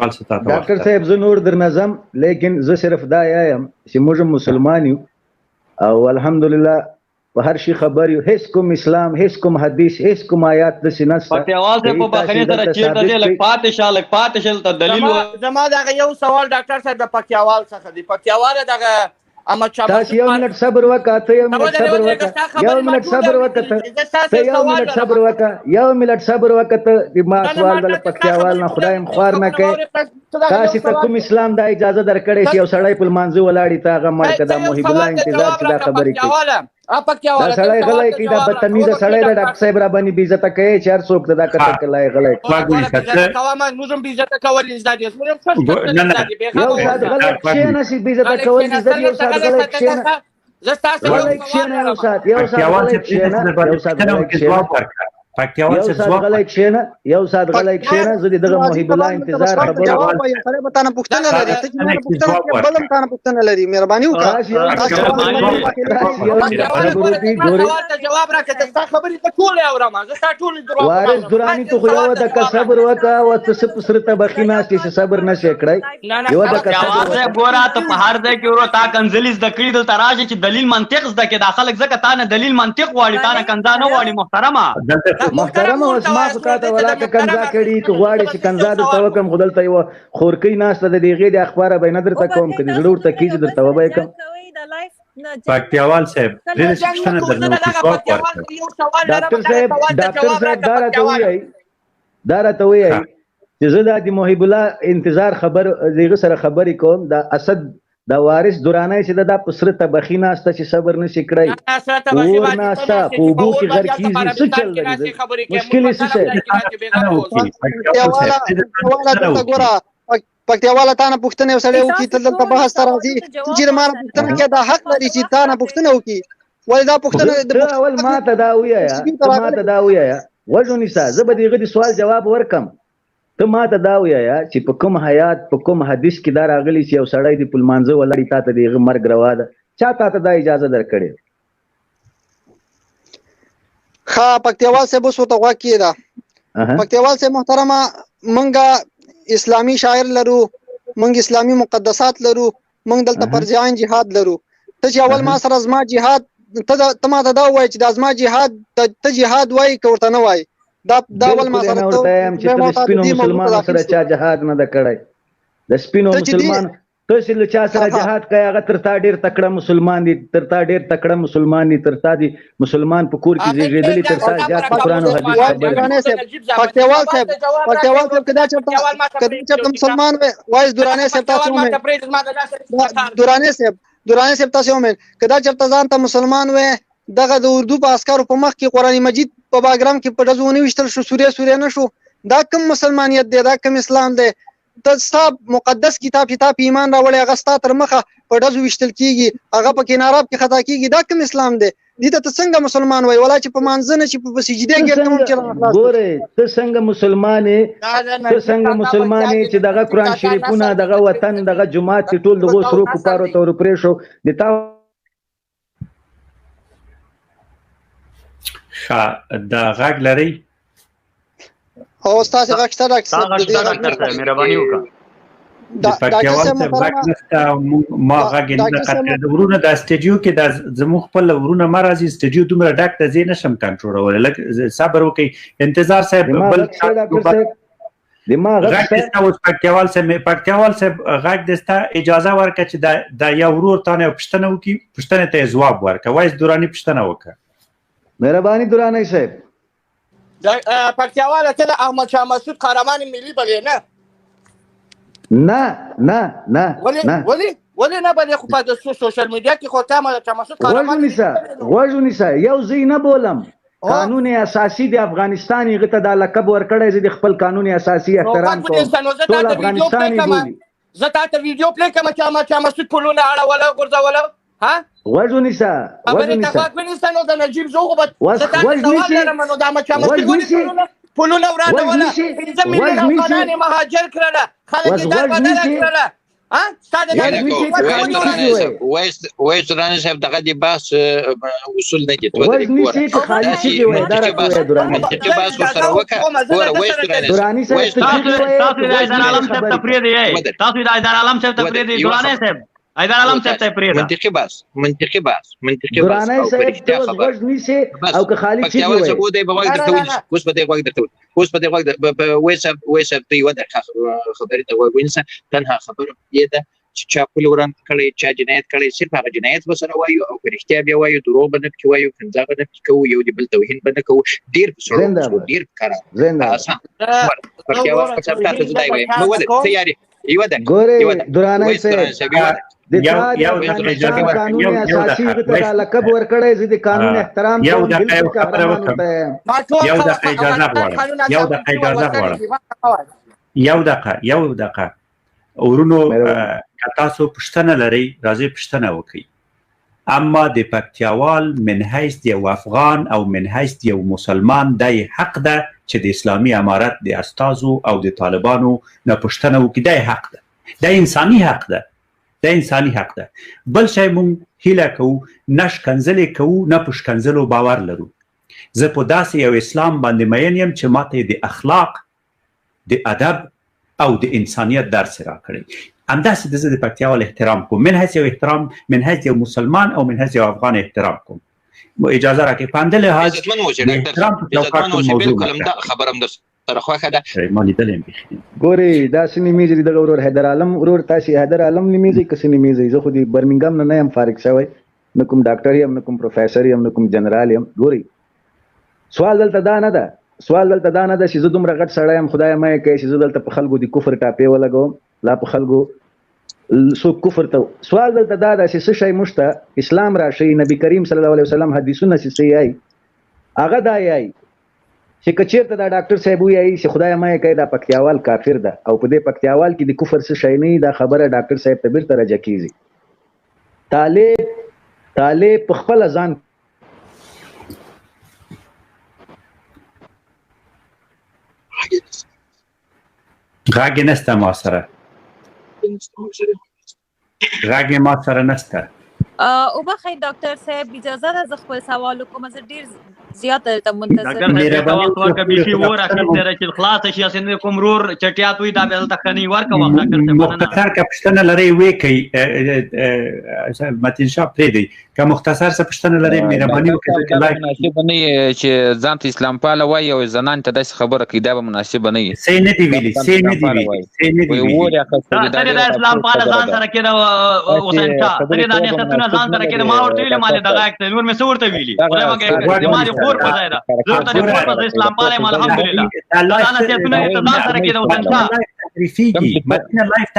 ډاکټر صاحب زه نور درنه ځم لیکن زه صرف دا وایم چې موږ مسلمان یو او الحمدلله په هر شي خبر یو، هیڅ کوم اسلام هیڅ کوم حدیث هیڅ کوم آیات داسې نشته. پکتیوال صاحب په بخښنې سره چیرته دی لږ پاتې شه ته دلیل زما دغه یو سوال ډاکټر صاحب د پکتیوال څخه دی. پکتیوال دغه تاسو یو منټ صبر وکړه، ته یو منټ صبر وکړه، یو منټ صبر وکړه، ته یو منټ صبر وکړه، یو منټ صبر وکړه. ته ما سوال د پکتیوال نه خدای مخوار نه کوي. تاسو ته کوم اسلام دا اجازه درکړې چې یو سړی په لمانځه ولاړی ته هغه مړ کړه؟ محب الله انتظار چې دا خبرې کوي. دا سړی غلی کوي، دا بدتمیزه سړی دی. ډاکټر صاحب را باندې بې عزته کوي چې هر څوک دا کته کوي غلی موږ هم بې عزته کول زده دي. یو ساعت غلی کښېنه چې بې عزته کول زده دي. یو ساعت غلی کښېنه، غلی کښېنه، یو ساعت غلی کښېنه، یو ساعت غلی کښېنه، یو ساعت غلی کښېنه، یو ساعت غلی کښېنه. زه د دغه محب الله انتظار خبره کوم. سره به تاسو پوښتنه لري، ته چې موږ پوښتنه کوي بلم تاسو پوښتنه لري، مهرباني وکړه جواب راکړه. تاسو خبرې ته ټول اورم، زه تاسو ټول درو وارث درانی ته خو یو د صبر وکا او ته سره ته بخینا چې صبر نشي کړای. یو د صاحب ګوره ته په هر ځای کې ورو تا کنزلیز د کړي د تراجه چې دلیل منطق زده کې داخله ځکه تا نه دلیل منطق غواړي، تا نه کنزا نه غواړي. محترمه اوس ما خو تا ته ولاکه کنزا کړي، که غواړې چې کنزا درته وکړم خو دلته یوه خورکۍ ناسته د دغې د اخباره به یې نه درته کوم، که د زړه ورته کېږي درته وبه یې کوم. پکتیوال صاحب پوښتنه درنه ډاکټر صاحب دا راته ووایئ چې زه دا د محب الله انتظار خبر دغه سره خبرې کوم. د اسد د وارث درانی چې دا په سره تبخي ناسته چې صبر نشي کړی، اور ناسته په اوبو کې غر کېږي، څه چل لري؟ مشکل یې څه شی؟ پکتیواله تا نه پوښتنه یو سړی وکړي، ته دلته بحث ته راځي چې ما نه پوښتنه کوي، دا حق لري چې تا نه پوښتنه وکړي. ولې دا پوښتنه اول ما ته دا ووایه وژو نیسه، زه به د هغه د سوال جواب ورکم. ته ما ته دا ووایه چې په کوم حیات په کوم حدیث کې دا راغلی چې یو سړی د په لمانځه ولاړي تا ته د هغه مرګ روا ده؟ چا تا ته دا اجازه درکړې؟ ښه پکتیوال صاحب اوس ورته غوږ کېږده. پکتیوال صاحب محترمه، موږ اسلامي شاعر لرو، موږ اسلامي مقدسات لرو، موږ دلته پرجاین جهاد لرو. ته چې اول ما سره زما جهاد ته ما ته دا ووایه چې دا زما جهاد ته جهاد وایي که ورته نه وایي؟ دا اول ما سره ته چې د سپینو مسلمانانو سره چا جهاد نه ده کړی. د سپینو مسلمان ته چې له چا سره جهاد کوي هغه تر تا ډېر تکړه مسلمان دي، تر تا ډېر تکړه مسلمان دي، تر تا دي مسلمان په کور کې زیږېدلي، تر تا زیات په قرآن او حدیث خبر. پکتیوال صاحب که دا چېرته مسلمان وي وایي درانی صاحب تاسو ومن درانی صاحب تاسو ومن که دا چېرته ځان ته مسلمان وي دغه د اردو په عسکرو په مخ کې قرآن مجید په باګرام کې په ډزو ونویشتل شو، سوریه نه شو، دا کوم مسلمانیت دی؟ دا کوم اسلام دی؟ ته ستا مقدس کتاب چې تا په ایمان راوړی هغه ستا تر مخه په ډزو ویشتل کېږي، هغه په کناراب کې خطا کېږي، دا کوم اسلام دی؟ دې ته ته څنګه مسلمان وایې؟ ولا چې په مانځه نه چې په سجدې کې ګورې ته څنګه مسلمان یې چې دغه قرآن شریفونه دغه وطن دغه جومات چې ټول دغو سرو کفارو ته ورپرې شو د تا دا غږ لري؟ او ستاسو غږ شته ډاکټر صاحب؟ مهرباني وکړه. د پکتیوال صاحب غږ نشته، ما غږ نه قطع د ورونه د اسټډیو کې د زموږ خپل ورونه ما راځي اسټډیو دومره ډک ته زه نشم کنټرولولی. لږ صبر وکړئ انتظار صاحب. بل پکتیوال صاحب غږ دستا اجازه ورکړه چې دا یو ورور تا نه پوښتنه وکړي، پوښتنې ته یې ځواب ورکړه. وایس دراني پوښتنه وکړه. مهرباني درانی صاحب. پکتیواله ته د احمد شاه مسعود قهرمان ملي بلې نه؟ نه ولې نه بلې؟ خو په سوشل میډیا کې خو ته احمد شاه مسعود قهرمان غوږ ونیسه، یو زه نه بولم. قانون اساسي د افغانستان هغه ته دا لقب ورکړی، زه د خپل قانون اساسي احترام کوم. ټول افغانستان یې بولي. زه تا ته ویډیو پلی کوم چې احمد شاه مسعود پلونه اړوله غورځوله. غوږ ونیسه نو د نجیب زه خو به زه تا ته سوال لرم نو د احمد شاه مسعود ولې پلونه ورانوله؟ 5 میلیونه افغانان یې مهاجر کړله، خلک یې در بدله کړله. ها ستاسو د وایس درانه صاحب دغه د بحث اصول نه دي وزنی شي که خالي شي وای دا راځي درانه چې بحث سره وکړه وایس درانه صاحب تاسو د اداره عالم صاحب تفرید یې تاسو د اداره عالم صاحب تفرید یې درانه صاحب اداره عالم صاحب تفرید منطقي بحث درانه صاحب وزنی شي او که خالي شي وای اوس په دې وخت درته وایس ته یو د خبرې ته وګورئ تنها خبره یې ده چې چا پول وران کړی چا جنایت کړی صرف هغه جنایت وسره وایو او رښتیا بیا وایو دروغ به نه پکې وایو کنځا به نه پکې کوو یو د بل توهین به نه کوو ډېر ډېر کار آسان پکې واخ صاحب تاسو ځای وایي نو ولې تیاری یو ده ګورې درانه صاحب د قانون اساسي د لقب ورکړی چې د قانون احترام یو د خبره وکړم یو د اجازه غواړم یو دقیقه ورونو تاسو پښتنه لري راځي پښتنه وکړي اما د پکتیاوال من حیث یو افغان او من حیث یو مسلمان د حق ده چې د اسلامي امارت د استازو او د طالبانو نه پښتنه وکړي د حق ده د انساني حق ده بل شی مونږ هیله کوو نش کنځلې کوو نه پښکنځلو باور لرو زه په داسې یو اسلام باندې مین یم چې ماته د اخلاق د ادب او د انسانیت درس راکړي همداسې د زه د پکتیاوال احترام کوم من حیث یو احترام من حیث یو مسلمان او من حیث یو افغان احترام کوم اجازه راکړئ په همدې لحاظ خبرم در سره خوښه ده ما لیدلی ګورې داسې نومیږي دغه ورور حیدر عالم ورور تاسې حیدر عالم نومیږي کسې نومیږي زه خو د برمنګام نه یم فارغ شوی نه کوم ډاکټر یم نه کوم پروفیسر یم نه کوم جنرال یم ګورې سوال دلته دا نه ده چې زه دومره غټ سړی یم خدای مه یې کوي چې زه دلته په خلکو د کفر ټاپې ولګوم لا په خلکو څوک کفر ته سوال دلته دا ده چې څه شی موږ ته اسلام راشي نبی کریم صلی الله علیه وسلم حدیثونه چې یایي هغه دا یایي چې که چېرته دا ډاکټر صاحب وایي چې خدای مه یې کوي دا پکتیاوال کافر ده او په دې پکتیاوال کې د کفر څه شی نه دا خبره ډاکټر صاحب ته بیرته رجع کېږي طالب په خپله ځان غاګې نسته ما سره نسته او بخیر ډاکټر صاحب اجازه ده زه خپل سوال کوم زه ډیر زیات ته منتظر وخت ورکه بيخي ور اخر چې خلاص شي اسنه کوم رور چټیات وي دا به تخنی ورکه وخت ډاکټر صاحب مختصر کا پښتنه لري وې کوي متن شاپ پرې دی که مختصر څه پښتنه لري مهرباني وکړئ مناسب نه چې ځان ته اسلام پاله وای او زنان ته داسې خبره کوي دا به مناسب نه وي سې نه دی ویلي دا اسلام پاله ځان سره کېده حسین شاه درې دانې ستونه ځان سره کېده ما ورته ویل مال دغه اکته نور مې څورته ویلي زماري خور په ځای دا زه ته خور په اسلام پاله الحمدلله الله ستونه ځان سره کېده حسین شاه تحریفي دي متن لایف